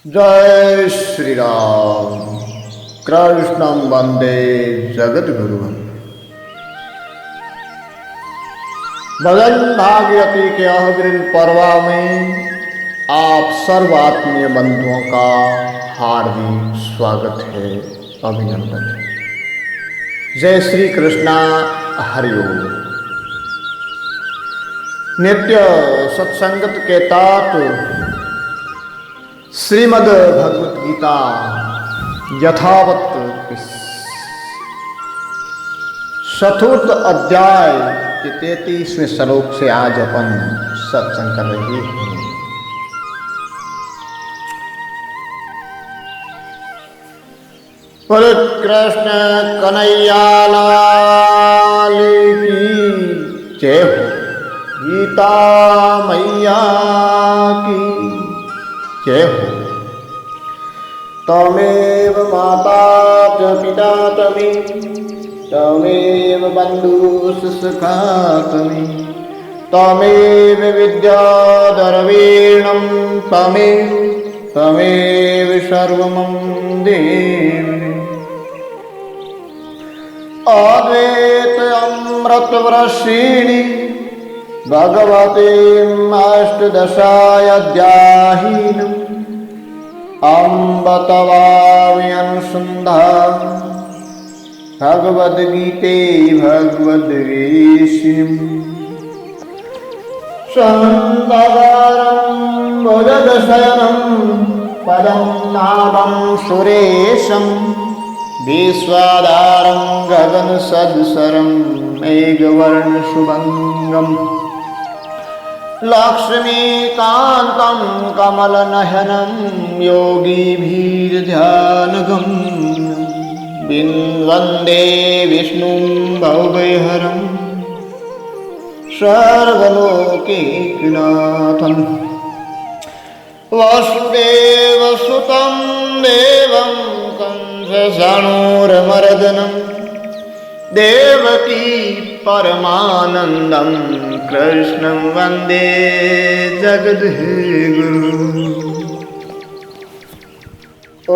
जय श्री राम। कृष्णं वंदे जगद्गुरुं। भजन भागीरथी के अहग्रिल पर्वा में आप सर्व आत्मीय बंधुओं का हार्दिक स्वागत है, अभिनंदन है। जय श्री कृष्णा, हरिओम। नित्य सत्संगत के तात श्रीमद् भगवत गीता यथावत चतुर्थ अध्याय के 33वें श्लोक से आज अपन सत्संग कर रहे हैं। बोलो कृष्ण कन्हैया लाल की जय हो। गीता मैया की जय हो। तमेव माता च पिता तमेव बन्धुः सखा तमेव विद्या द्रवीणं तमेव सर्वं देवि। अद्वैत अमृत वर्षिणि भगवते अष्टदशाध्यायिनम् अम्ब तवामि अनुसन्धानम् भगवद्गीते भगवद्गीताम् सन्ददारं भुजगशयनं पदं नाभं सुरेशं विश्वाधारं गगनसदृशं मेघवर्णशुभङ्गम् लक्ष्मीकान्तं कमलनयनं योगिभिर्ध्यानगम्यं वन्दे विष्णुं भवभयहरं सर्वलोकैकनाथं। वसुदेवसुतं देवं कंसचाणूरमर्दनं देवकी परमानन्दं कृष्णं वन्दे जगद्गुरुम्। ॐ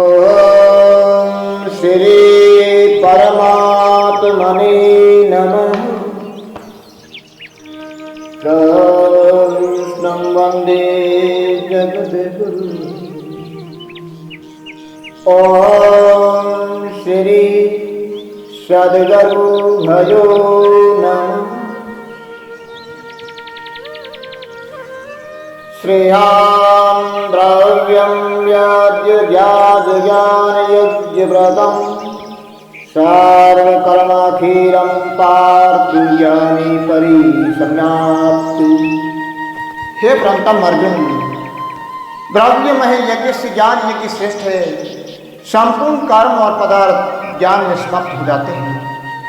श्री परमात्मने नमः। कृष्णं वन्दे जगद्गुरुम्। ॐ श्री सद्गुरु भयो नमः। श्रेयां द्रव्यं व्याज्ञानयज्ञव्रतं सर्वकर्माखिलं पार्थयामि परिसमाप्ति। हे प्रंतम अर्जुन, द्रव्यमय यज्ञ से ज्ञान यज्ञ श्रेष्ठ है। संपूर्ण कर्म और पदार्थ ज्ञान में समाप्त हो जाते हैं,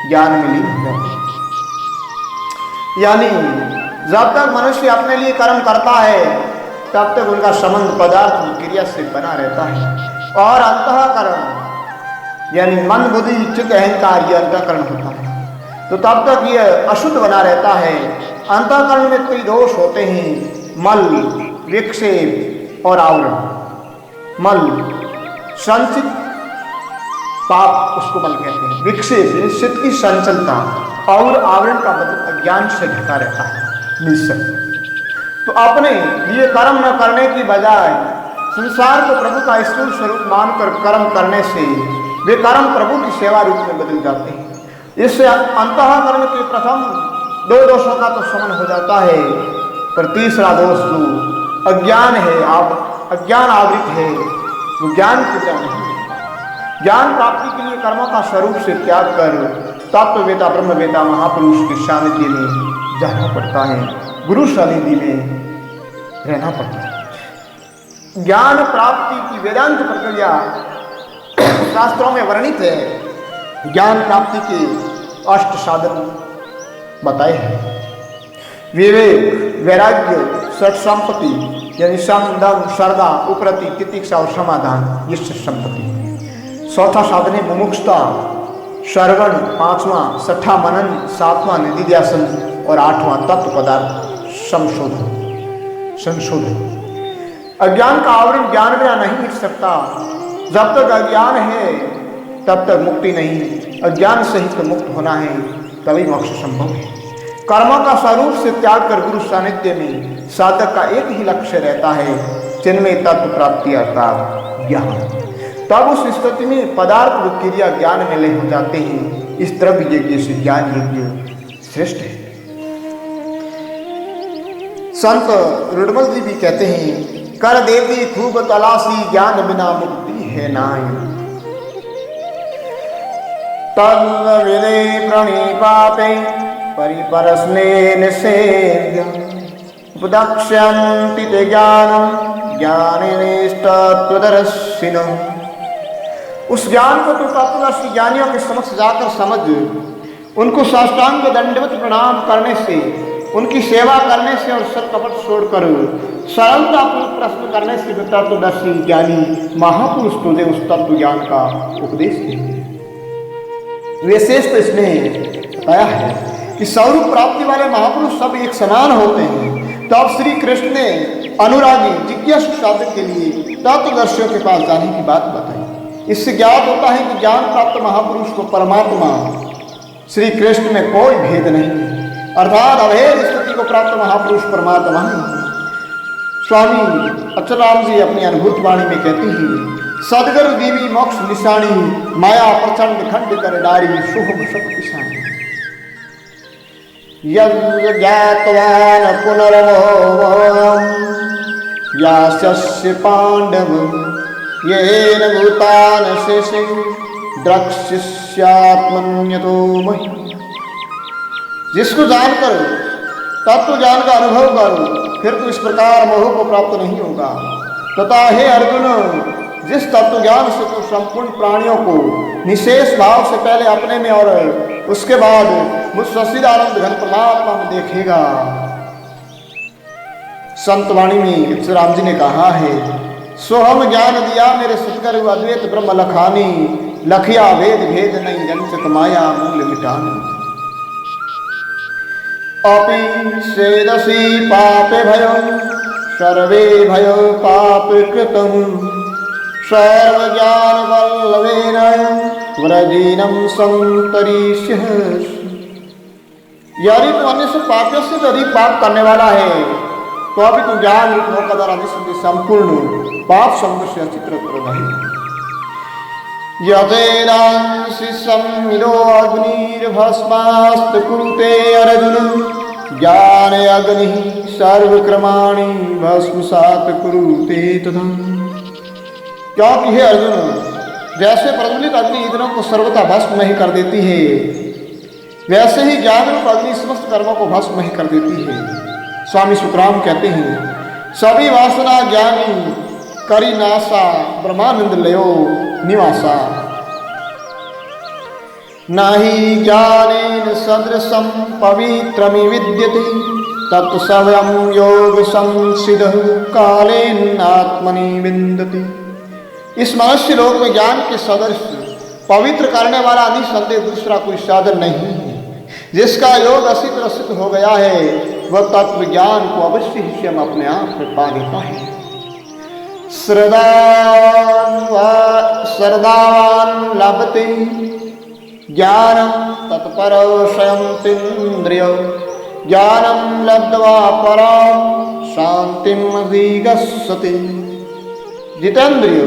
ज्ञान में लीन हो जाते हैं। यानी जब तक मनुष्य अपने लिए कर्म करता है तब तक उनका संबंध पदार्थ क्रिया से बना रहता है। और अंतःकरण यानी मन बुद्धि चित्त अहंकार ये अंतःकरण होता है, तो तब तक ये अशुद्ध बना रहता है। अंतःकरण में कई दोष होते हैं, मल, विक्षेप और आवरण। मल संचित पाप उसको मल कहते हैं। विक्षेप चित्त की संचलता और आवरण का मतलब अज्ञान से ढका रहता है, निश्चय। तो अपने लिए कर्म न करने की बजाय संसार को प्रभु का स्थूल स्वरूप मानकर कर्म करने से वे कर्म प्रभु की सेवा रूप में बदल जाते हैं। इससे अंतःकरण के प्रथम दो दोषों का तो शमन हो जाता है, पर तीसरा दोष जो अज्ञान है, अज्ञान आवृत है, वो ज्ञान पूजा नहीं। ज्ञान प्राप्ति के लिए कर्मों का स्वरूप से त्याग कर तत्ववेता ब्रह्मवेता महापुरुष के सानिध्य में जाना पड़ता है, गुरु सानिध्य में रहना पड़ता है। ज्ञान प्राप्ति की वेदांत प्रक्रिया शास्त्रों में वर्णित है। ज्ञान प्राप्ति के 8 साधन बताए हैं। विवेक, वैराग्य, सठ संपत्ति यानी सम, दम, श्रद्धा, उपरति, तितिक्षा और समाधान, ये संपत्ति। चौथा साधन है मुमुक्षुता, श्रवण, 5वां छठा मनन, 7वां निधिध्यासन और 8वां तत्व पदार्थ संशोधन। अज्ञान का आवरण ज्ञान बिना नहीं मिट सकता। जब तक अज्ञान है तब तक मुक्ति नहीं। अज्ञान सहित मुक्त होना है तभी मोक्ष संभव है। कर्मों का स्वरूप से त्याग कर गुरु सानिध्य में साधक का एक ही लक्ष्य रहता है, चिन्मय तत्व प्राप्ति अर्थात ज्ञान। तब उस स्थिति में पदार्थ व क्रिया ज्ञान में लय हो जाते हैं। इस द्रव्य यज्ञ से ज्ञान यज्ञ श्रेष्ठ है। संत रुडमल जी भी कहते हैं, कर देती खूब तलाशी ज्ञान बिना मुक्ति है नाई। तन्न विदे प्रणिपाते परिपरस्ने निषेध्य उपदक्ष्यन्ति ते ज्ञानम ज्ञानिनिष्ठत्वदर्शिनः। उस ज्ञान को तो तत्वदर्शी ज्ञानियों के समक्ष जाकर समझ, उनको साष्टांग दंडवत प्रणाम करने से, उनकी सेवा करने से और सत कपट छोड़कर सरलतापूर्वक प्रश्न करने से तत्वदर्शी ज्ञानी महापुरुष तुझे उस तत्व ज्ञान का उपदेश देंगे। विशेष तो इसने बताया है कि स्वरूप प्राप्ति वाले महापुरुष सब एक समान होते हैं। तब श्री कृष्ण ने अनुरागी जिज्ञासु साधक के लिए तत्वदर्शियों के पास जाने की बात बताई। इससे ज्ञात होता है कि ज्ञान प्राप्त महापुरुष को परमात्मा श्री कृष्ण में कोई भेद नहीं है, अर्थात अभेद स्थिति को प्राप्त महापुरुष परमात्मा है। स्वामी अचलराम जी अपनी अनुभूत वाणी में कहती हैं, सदगुरु देवी मोक्ष निशानी माया प्रचंड खंड कर डारी शुभ शक्ति शानी। यज्ञातवान पुनर्मोहम् यास्यस्य पांडव येन भूतान शेषे द्रक्ष्यस्यात्मन्यतो महि। जिसको जानकर तत्व ज्ञान का अनुभव कर फिर तो इस प्रकार मोह को प्राप्त नहीं होगा। तथा हे अर्जुन, जिस तत्व ज्ञान से तू संपूर्ण प्राणियों को निशेष भाव से पहले अपने में और उसके बाद मुझ सच्चिदानंद घन परमात्मा में देखेगा। संतवाणी में राम जी ने कहा है, सोहम ज्ञान दिया मेरे सतगुरु अद्वैत ब्रह्म लखानी, लखिया वेद भेद नहीं रंचत माया मूल मिटानी। अपि सेदसी पापे भयो सर्वे भयो पाप कृतम् सर्वज्ञान वल्लभेन व्रजीनम संतरिष्यसि। यदि तू अन्य से पापियों से भी अधिक पाप करने वाला है तो अभी तू ज्ञान रूप होकर द्वारा निश्चित संपूर्ण पाप संघर्ष से चित्र नहीं। यथेदांसि सम्मिलो अग्निर्भस्मास्तु कुरुते अर्जुन ज्ञान अग्निः सर्वक्रमाणि भस्मसात् कुरुते तथा। क्योंकि हे अर्जुन, जैसे प्रज्वलित अग्नि ईंधनों को सर्वथा भस्म नहीं कर देती है, वैसे ही ज्ञान रूप अग्नि समस्त कर्मों को भस्म नहीं कर देती है। स्वामी सुखराम कहते हैं, सभी वासना ज्ञानी करी नासा ब्रह्मानंद लयो निवासा। नाहि ज्ञानेन सदृशं पवित्रमि विद्यते तत्स्वयं योग संसिदः कालेन आत्मनि विन्दति। इस मनुष्य लोक में ज्ञान के सदृश पवित्र करने वाला निसंदेह दूसरा कोई साधन नहीं है। जिसका योग असी तरह सिद्ध हो गया है वह तत्व ज्ञान को अवश्य ही स्वयं अपने आप में पा लेता है। श्रद्धावान लभते ज्ञानम तत्परो शयन्तीन्द्रियो ज्ञानम लब्ध्वा परा शांतिम अधिगच्छति। जितेंद्रिय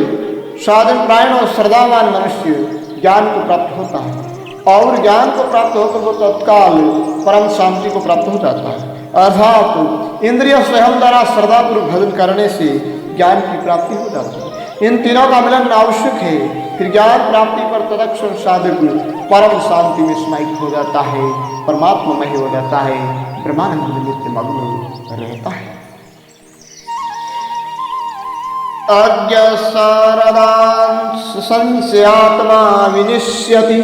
साधन प्रायण और श्रद्धावान मनुष्य ज्ञान को प्राप्त होता है और ज्ञान को प्राप्त होकर वो तत्काल परम शांति को प्राप्त हो जाता है। अर्थात इंद्रिय स्वयं द्वारा श्रद्धापूर्वक भजन करने से ज्ञान की प्राप्ति हो जाती है। इन तीनों का मिलन आवश्यक है, फिर ज्ञान प्राप्ति पर तत्क्षण साधक परम शांति में समाहित हो जाता है, परमात्मामय हो जाता है, ब्रह्मानंद में नित्य मग्न रहता है। अज्ञासारदांश संशयात्मा विनिश्यति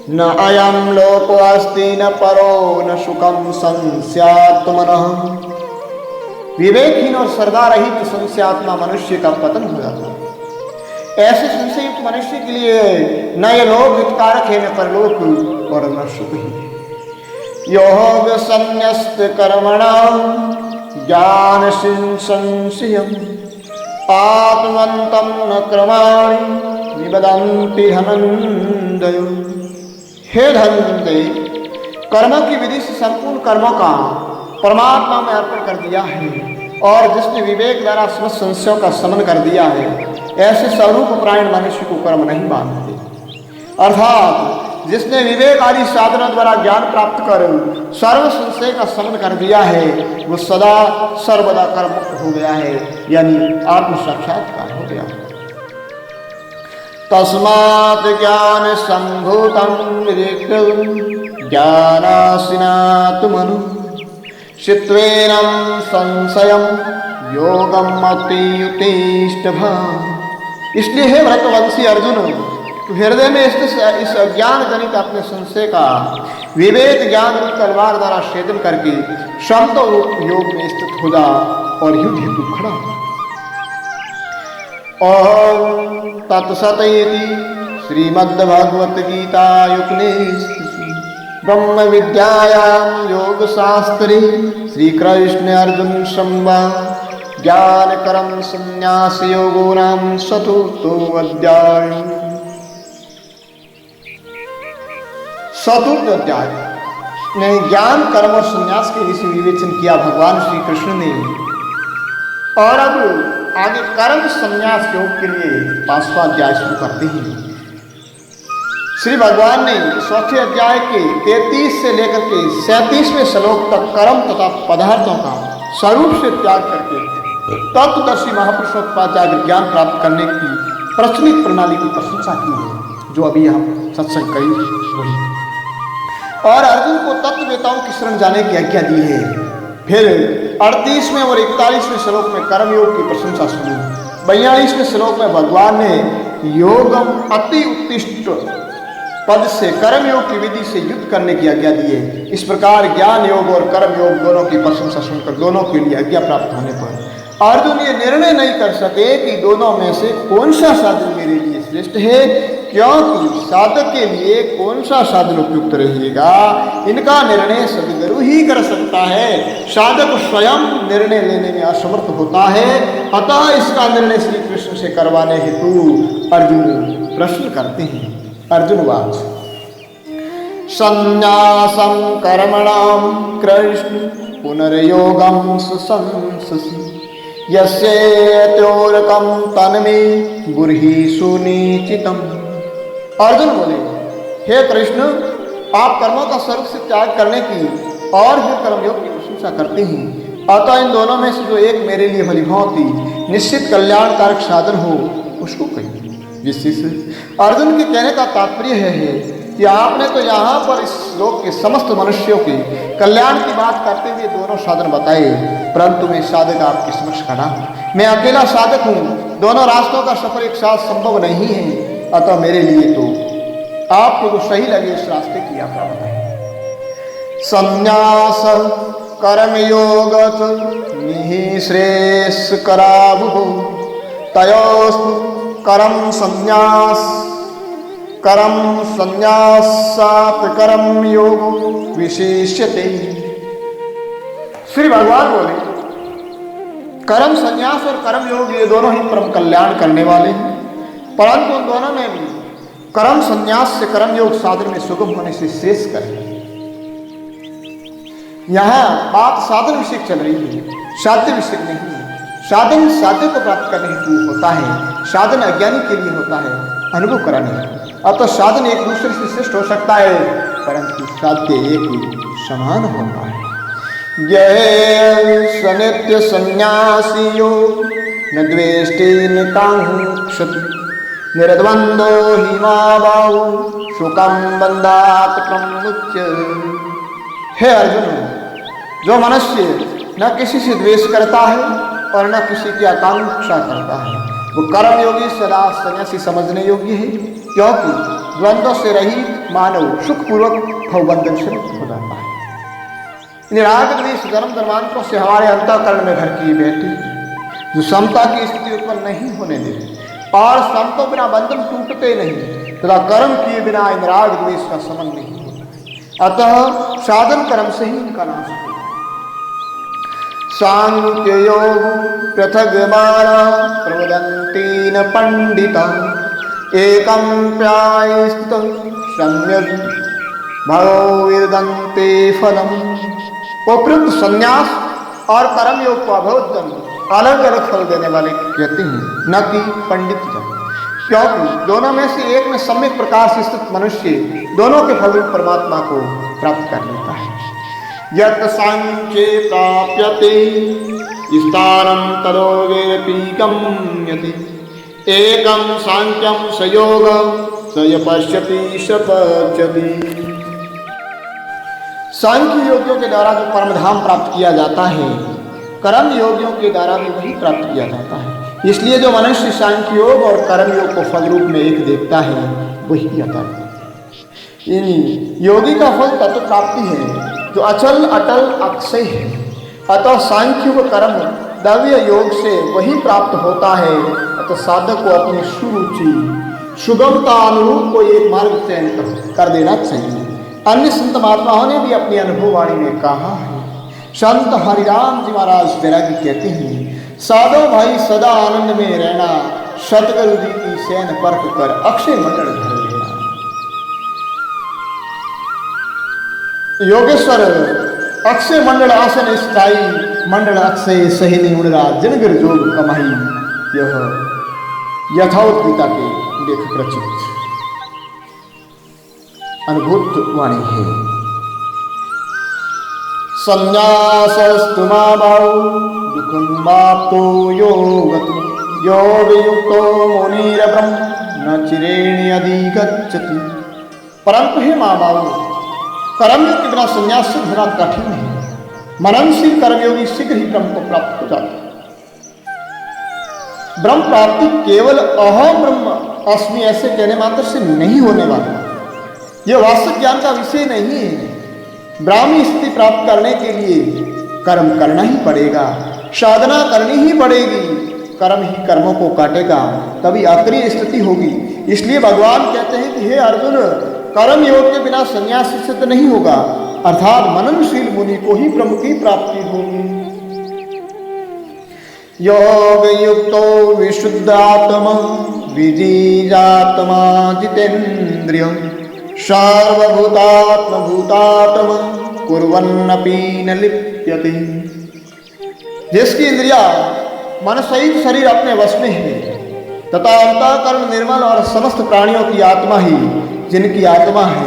न अयं लोको अस्ति न परो न सुखम संस्यात्मनः। विवेकहीन और श्रद्धा रहित संशयात्मा मनुष्य का पतन हो जाता है। ऐसे संशयुक्त मनुष्य के लिए न ये लोक हितकारक है न परलोक और न सुख ही। योग संन्यस्त कर्मणा ज्ञान संशयम् आत्मवन्तं न क्रमाणि निबदन्ति धनंजय। हे धनंजय, कर्मों की विधि से संपूर्ण कर्मों का परमात्मा में अर्पण कर दिया है, और जिसने विवेक द्वारा समस्त संशयों का शमन कर दिया है, ऐसे स्वरूप परायण मनुष्य को कर्म नहीं बांधते। अर्थात जिसने विवेक आदि साधनों द्वारा ज्ञान प्राप्त कर सर्व संशय का शमन कर दिया है, वो सदा सर्वदा कर्म मुक्त हो गया है, यानी आत्म साक्षात्कार हो गया। तस्मात् ज्ञान संभूतं ज्ञानासिनात् मनु चित्वेनं संशयं योगम अतियुतिष्ठ भाव। इसलिए हे व्रतवंशी अर्जुन, तो हृदय में इस अज्ञान जनित अपने संशय का विवेक ज्ञान तलवार द्वारा छेदन करके शांत योग में स्थित हो जा और युद्ध हेतु खड़ा। ओम तत्सत श्रीमद्भगवत गीता ब्रह्म विद्यायां योग शास्त्रे श्री कृष्ण अर्जुन संवाद ज्ञान कर्म संन्यास योगो नाम चतुर्थो अध्याय। चतुर्थ अध्याय में ज्ञान कर्म और संन्यास के विषय विवेचन किया भगवान श्री कृष्ण ने, और अब आगे कर्म संन्यास योग के लिए 5वां अध्याय शुरू करते हैं। श्री भगवान ने चौथे अध्याय के 33 से लेकर के 37वें श्लोक तक कर्म तथा पदार्थों का स्वरूप से त्याग करके तत्वदर्शी महापुरुषोत्पाद ज्ञान प्राप्त करने की प्रचलित प्रणाली की प्रशंसा की है, जो अभी हम सत्संग करेंगे। और अर्जुन को तत्ववेताओं की शरण जाने की आज्ञा दी है। फिर 38वें और 41वें श्लोक में कर्मयोग की प्रशंसा सुनी। 42वें श्लोक में भगवान ने योगम अति उत्कृष्ट पद से कर्मयोग की विधि से युद्ध करने की आज्ञा दी है। इस प्रकार ज्ञान योग और कर्म योग दोनों की प्रशंसा सुनकर दोनों के लिए आज्ञा प्राप्त होने पर अर्जुन ये निर्णय नहीं कर सके कि दोनों में से कौन सा साधन मेरे लिए श्रेष्ठ है, क्योंकि साधक के लिए कौन सा साधन उपयुक्त रहेगा, इनका निर्णय सद्गुरु ही कर सकता है। साधक स्वयं निर्णय लेने में असमर्थ होता है, अतः इसका निर्णय श्री कृष्ण से करवाने हेतु अर्जुन प्रश्न करते हैं। अर्जुनवाच संन्यासं कर्मणां कृष्ण पुनर्योगं सुसंससि यस्येत्योरकं तन्मे बुर्हि सुनिचितम्। अर्जुन बोले, हे कृष्ण, आप कर्मों का सर्व से त्याग करने की और फिर कर्मयोग की प्रशंसा करते हैं, अतः इन दोनों में से जो एक मेरे लिए भलीभांति निश्चित कल्याणकारक साधन हो उसको कहिए। विशेष अर्जुन के कहने का तात्पर्य है कि आपने तो यहाँ पर इस लोक के समस्त मनुष्यों के कल्याण की बात करते हुए दोनों साधन बताए, परंतु मैं साधक आपके समक्ष खड़ा हूँ। मैं अकेला साधक हूँ, दोनों रास्तों का सफर एक साथ संभव नहीं है, अतः मेरे लिए तो आपको जो सही लगे उस रास्ते की यात्रा बताएं। संन्यास कर्म योग निहि श्रेष्ठ करावुः तयोस्तु कर्म संन्यासात् कर्म योग विशेष्यते। श्री भगवान बोले, कर्म संन्यास और कर्म योग ये दोनों ही परम कल्याण करने वाले हैं, परंतु उन दोनों में भी कर्म संन्यास से कर्म योग साधन में सुगम होने से शेष करें। यहाँ बात साधन विषय चल रही है, साध्य विषय नहीं है। साधन साध्य को प्राप्त करने हेतु होता है, साधन अज्ञानी के लिए होता है, अनुभव कराने। अब तो साधन एक दूसरे से श्रेष्ठ हो सकता है, परंतु साध्य एक ही समान होता है। यह सनित्य सन्यासियो न द्वेष्टि न कांक्षति निर्द्वंदो हि माबाहु शुकं बंधात् प्रमुच्य। हे अर्जुन, जो मनुष्य न किसी से द्वेष करता है और न किसी की आकांक्षा करता है, वो कर्म योगी सदा सन्यासी समझने योग्य है, क्योंकि द्वंद्व से रहित मानव सुखपूर्वक भवबंधन से मुक्त हो जाता है। निराग द्वेष धर्म धर्मांतरों से हमारे अंतःकरण में घर किए बैठे, जो समता की स्थिति उत्पन्न नहीं होने देते और समतो बिना बंधन टूटते नहीं तथा कर्म किए बिना इन राग द्वेष का समन नहीं होता। अतः साधन कर्म से ही इनका नाश होता है। सांख्ययोग पृथग्बाला प्रवदन्ति न पंडिता एकं प्यायस्तं सम्यक भवो विदन्ते फलम। उपयुक्त संन्यास और कर्म योग को अभोधन अलग अलग फल देने वाले कहते हैं, न कि पंडित जन, क्योंकि दोनों में से एक में सम्यक प्रकार से स्थित मनुष्य दोनों के फल रूप परमात्मा को प्राप्त कर लेता है। यत् सांख्ये प्राप्यते स्थानं तदोगेऽपि गम्यते एकं सांख्यं स योगं स य पश्यति स पच्यति। सांख्य योगियों के द्वारा जो परम धाम प्राप्त किया जाता है, कर्म योगियों के द्वारा भी वही प्राप्त किया जाता है। इसलिए जो मनुष्य सांख्य योग और कर्म योग को फल रूप में एक देखता है वही अतल। योगी का फल तत्व प्राप्ति है जो अचल अटल अक्षय है। अतः सांख्य व कर्म दव्य योग से वही प्राप्त होता है। अतः साधक को अपनी सुरुचि सुगमता अनुरूप को एक मार्ग चयन कर देना चाहिए। अन्य संत महात्माओं ने भी अपनी अनुभव वाणी में कहा है। संत हरिराम जी महाराज वैरागी कहते हैं, साधो भाई सदा आनंद में रहना, सतगुरु जी की सैन परख कर अक्षय मंडल भर लेना। योगेश्वर अक्षय मंडल आसन स्थायी मंडल अक्षय सही नहीं उड़ रहा जनगर जोग कमाई। यह यथावत गीता के लेखक रचित अनुभूत वाणी है। संन्यासस्तु माबाऊ दुःखमाप्तो योगतो यो वियुक्तो मुनिरब्रह्म न चिरेण अधिगच्छति। परंतु हे माबाऊ, कर्मयोग के बिना संन्यास से होना कठिन है। मननशील कर्मयोगी शीघ्र ही ब्रह्म को प्राप्त हो जाता है। ब्रह्म प्राप्ति केवल अहम ब्रह्म अस्मि ऐसे कहने मात्र से नहीं होने वाला। यह वास्तविक ज्ञान का विषय नहीं है। ब्राह्मी स्थिति प्राप्त करने के लिए कर्म करना ही पड़ेगा, साधना करनी ही पड़ेगी। कर्म ही कर्मों को काटेगा, तभी आखिरी स्थिति होगी। इसलिए भगवान कहते हैं कि हे अर्जुन, कर्म योग के बिना संन्यास सिद्ध नहीं होगा, अर्थात मननशील मुनि को ही ब्रह्म की प्राप्ति होगी। योग युक्तो विशुद्धात्मा विजिजात्मा जितेन्द्रिय सर्वभूतात्म भूतात्मा कुर्वन्नपि न लिप्यते। जिसकी इंद्रिया मन सहित शरीर अपने वश में है तथा अंतःकरण निर्मल और समस्त प्राणियों की आत्मा ही जिनकी आत्मा है,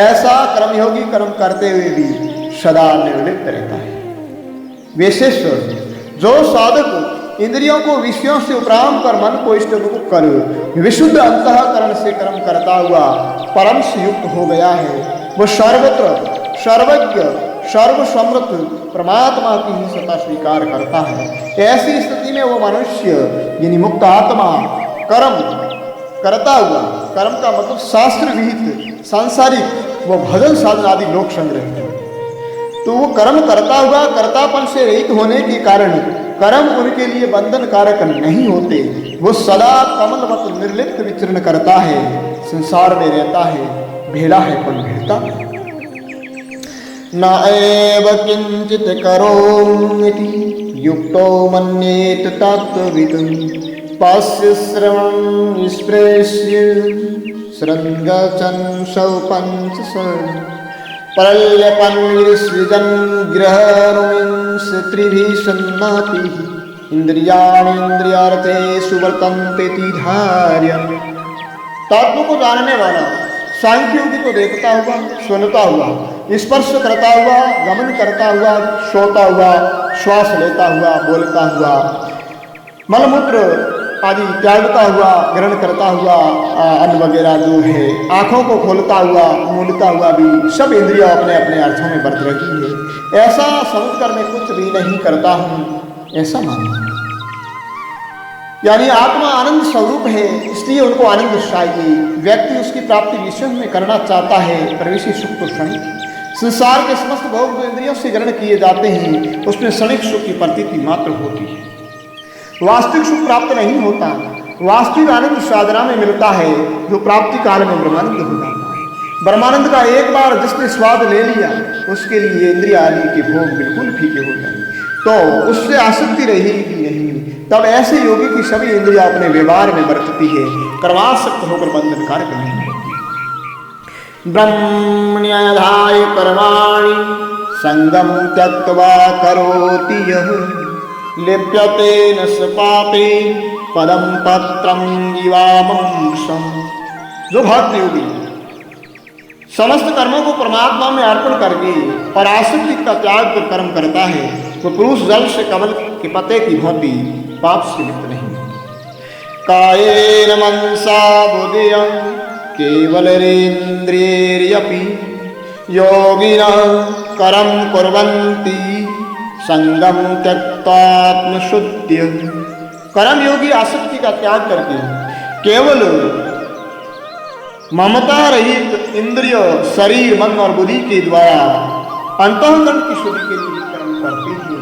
ऐसा कर्मयोगी कर्म करते हुए भी सदा निर्लिप्त रहता है। विशेषकर जो साधक इंद्रियों को विषयों से उपराम कर मन को इष्ट कर विशुद्ध अंतःकरण से कर्म करता हुआ परम से युक्त हो गया है, वह सर्वत्र सर्वज्ञ सर्वसमृत परमात्मा की ही सत्ता स्वीकार करता है। ऐसी स्थिति में वो मनुष्य यानी मुक्त आत्मा कर्म करता हुआ, कर्म का मतलब शास्त्र विहित सांसारिक व भजन साधन आदि लोक संग्रह है, तो वो कर्म करता हुआ कर्तापन से रहित होने के कारण कर्म उनके लिए बंधन कारक नहीं होते। वो सदा कमलवत निर्लिप्त विचरण करता है, संसार में रहता है, भेड़ा है पर भेड़ता न एव किंचित करोमीति युक्तो मन्येत तत्त्वविदं पश्य श्रवण स्पृश्य शृङ्गचन् सौपञ्च परल्यपन् विसृजन् गृहरुमिंस्त्रिभिः सन्नातिः इंद्रियाणीन्द्रियार्थेषु वर्तन्ते धार्यम्। तत्व को जानने वाला सांख्योगी को देखता हुआ, सुनता हुआ, स्पर्श करता हुआ, गमन करता हुआ, सोता हुआ, श्वास लेता हुआ, बोलता हुआ, मलमूत्र आदि त्यागता हुआ, ग्रहण करता हुआ, अन्न वगैरह जो है, आंखों को खोलता हुआ, मूलता हुआ भी सब इंद्रियां अपने अपने अर्थों में बरत रही है। ऐसा समझकर मैं कुछ भी नहीं करता हूँ, ऐसा मानना। यानी आत्मा आनंद स्वरूप है, इसलिए उनको आनंद चाहिए। व्यक्ति उसकी प्राप्ति विषय में करना चाहता है, प्रवेशी सुख तो क्षणिक। संसार के समस्त भोग जो इंद्रियों से ग्रहण किए जाते हैं उसमें क्षणिक सुख की प्रतीति मात्र होती है, वास्तविक सुख प्राप्त नहीं होता। वास्तविक आनंद साधना में मिलता है जो प्राप्ति काल में ब्रह्मानंद हो जाता है। ब्रह्मानंद का एक बार जिसने स्वाद ले लिया उसके लिए इंद्रिय आदि के भोग बिल्कुल फीके हो जाएंगे। तो उससे आसक्ति रहेगी नहीं। तब ऐसे योगी की सभी इंद्रियां अपने व्यवहार में बरतती है, कर्मासक्त होकर बंधन कारक नहीं होती। ब्रह्मण्याधाय कर्माणि संगम त्यक्त्वा करोति यः लिप्यते न स पापे पदम पत्रम इवामंसम्। जो भक्त योगी समस्त कर्मों को परमात्मा में अर्पण करके और आसक्ति का त्याग कर कर्म करता है, वो पुरुष जल से कमल के पत्ते की भांति पाप से लिप्त नहीं। कायेन मनसा बुद्धिया केवलेन्द्रियैरपि योगिनः कर्म कुर्वन्ति संगम त्यक्त्वात्मशुद्ध्या। कर्म योगी आसक्ति का त्याग करके केवल ममता रहित इंद्रिय, शरीर, मन और बुद्धि के द्वारा अंतःकरण की शुद्धि के लिए कर्म करते हैं।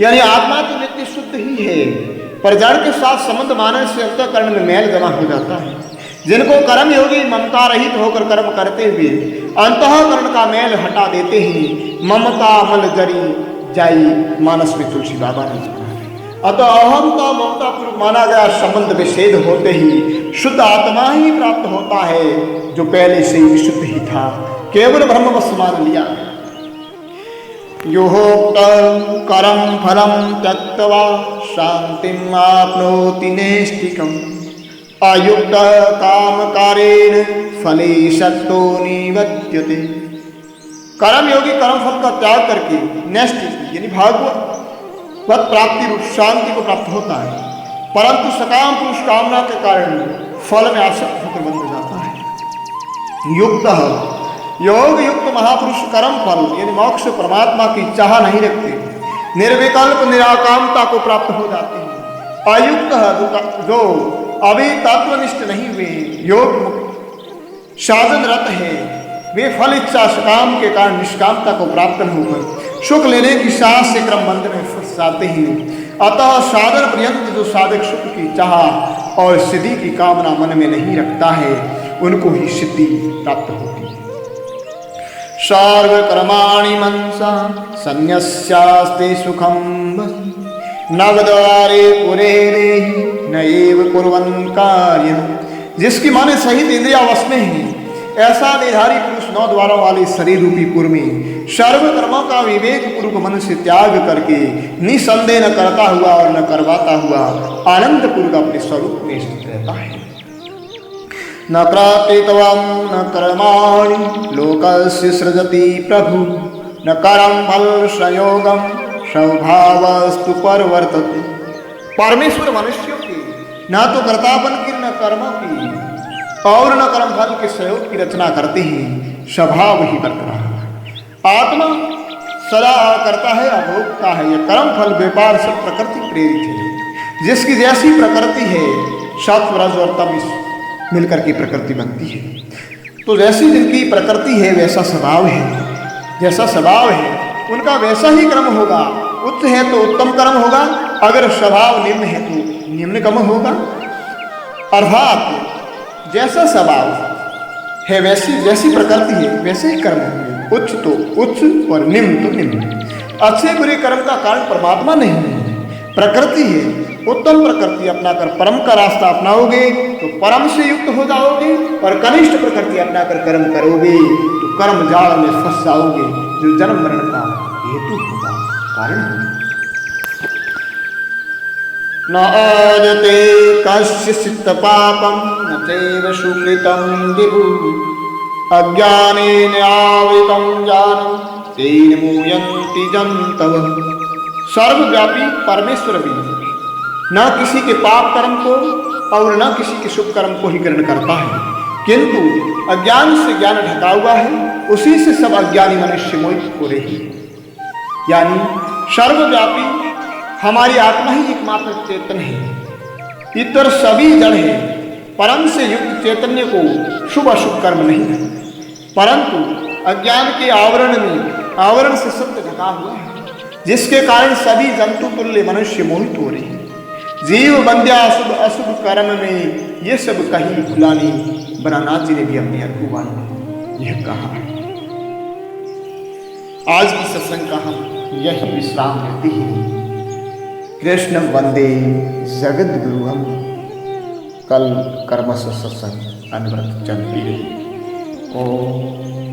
यानी आत्मा तो नित्य शुद्ध ही है, पर जड़ के साथ संबंध मानने से अंतःकरण में मैल जमा हो जाता है। जिनको कर्म योगी ममता रहित होकर कर्म करते हुए अंतःकरण का मैल हटा देते हैं, ममता मल जरी जाई, मानस में तुलसी बाबा ने कहा। अतः अहमता ममता पूर्व माना गया संबंध विच्छेद होते ही शुद्ध आत्मा ही प्राप्त होता है, जो पहले से ही विशुद्ध ही था, केवल ब्रह्मवश मान लिया। योक्त कर्म फलम त्यक्त्वा शांतिम आपनोति नैष्ठिकम् अयुक्त काम कारेण फले शक्तो निवत्यते। कर्म योगी कर्म फल का त्याग करके नैष्ठिक यानी भागवत प्राप्ति रूप शांति को प्राप्त होता है, परंतु सकाम पुरुष कामना के कारण फल में आसक्त होकर बंध जाता है। युक्त योग युक्त महापुरुष कर्म फल यानी मोक्ष परमात्मा की चाह नहीं रखते, निर्विकल्प निराकामता को प्राप्त हो जाते हैं। अयुक्त जो अभी तत्वनिष्ठ नहीं हुए, योग साधनरत है, वे फल इच्छा सकाम के कारण निष्कामता को प्राप्त न होकर सुख लेने की साहस से क्रम बंधन में फंस जाते हैं। अतः साधन पर्यंत जो साधक सुख की चाह और सिद्धि की कामना मन में नहीं रखता है, उनको ही सिद्धि प्राप्त होती है। सर्व कर्माणि मनसा संन्यस्यास्ते सुखम नवद्वारे पुरे देहि नैव कुर्वन् कार्यम्। जिसकी माने सहित इंद्रिया वश में ही ऐसा निधारी पुरुष 9 द्वारों वाले शरीर रूपी पुर में सर्व कर्मों का विवेक पूर्वक मन से त्याग करके निसंदेह न करता हुआ और न करवाता हुआ आनंद पूर्वक अपने स्वरूप में स्थित रहता है। न प्राप्तित्वं न कर्माणि लोकस्य सृजति प्रभु न कर्म फल संयोगम स्वभावस्तु परिवर्तते। परमेश्वर मनुष्यों की न तो कर्तापन की न कर्मों की और न कर्म फल के सहयोग की रचना करते हैं, स्वभाव ही बरकरार है। आत्मा सदा करता है, अभोक्ता है। यह कर्म फल व्यापार सब प्रकृति प्रेरित है। जिसकी जैसी प्रकृति है, सत्व रज और तमस मिलकर की प्रकृति बनती है। तो जैसी जिनकी प्रकृति है वैसा स्वभाव है, जैसा स्वभाव है उनका वैसा ही कर्म होगा। उच्च है तो उत्तम कर्म होगा, अगर स्वभाव निम्न है तो निम्न कर्म होगा। अर्थात जैसा स्वभाव है वैसी जैसी प्रकृति है वैसे ही कर्म होंगे। उच्च तो उच्च और निम्न तो निम्न। अच्छे बुरे कर्म का कारण परमात्मा नहीं है, प्रकृति है। उत्तम प्रकृति अपनाकर परम का रास्ता अपनाओगे तो परम से युक्त हो जाओगे, और कनिष्ठ प्रकृति अपनाकर कर्म करोगे तो कर्म जाल में फंस जाओगे, जो जन्म मरण का हेतु होगा, कारण होगा। न आदते कश्चित् पापं न चैव सुकृतं विभु अज्ञानेन आवृतं ज्ञानं तेन मुह्यन्ति जन्तवः। सर्वव्यापी परमेश्वर भी न किसी के पाप कर्म को और न किसी के शुभ कर्म को ही ग्रहण करता है, किंतु अज्ञान से ज्ञान ढका हुआ है, उसी से सब अज्ञानी मनुष्य मोहित हो रही है। यानी सर्वव्यापी हमारी आत्मा ही एकमात्र चेतन है, इतर सभी जड़ है। परम से युक्त चैतन्य को शुभ अशुभ कर्म नहीं है, परंतु अज्ञान के आवरण से सत्य ढका हुआ है, जिसके कारण सभी जंतु तुल्य मनुष्य मोहित हो रहे हैं। जीव बंध्या शुभ अशुभ कर्म में ये सब कहीं खुलानी। बनानाथ जी ने भी अपने अनुभव में यह कहा। आज की सत्संग का हम यही विश्राम मिलती है। कृष्ण वंदे जगद गुरुम। कल कर्मस सत्संग अनवरत चलती रही। ओम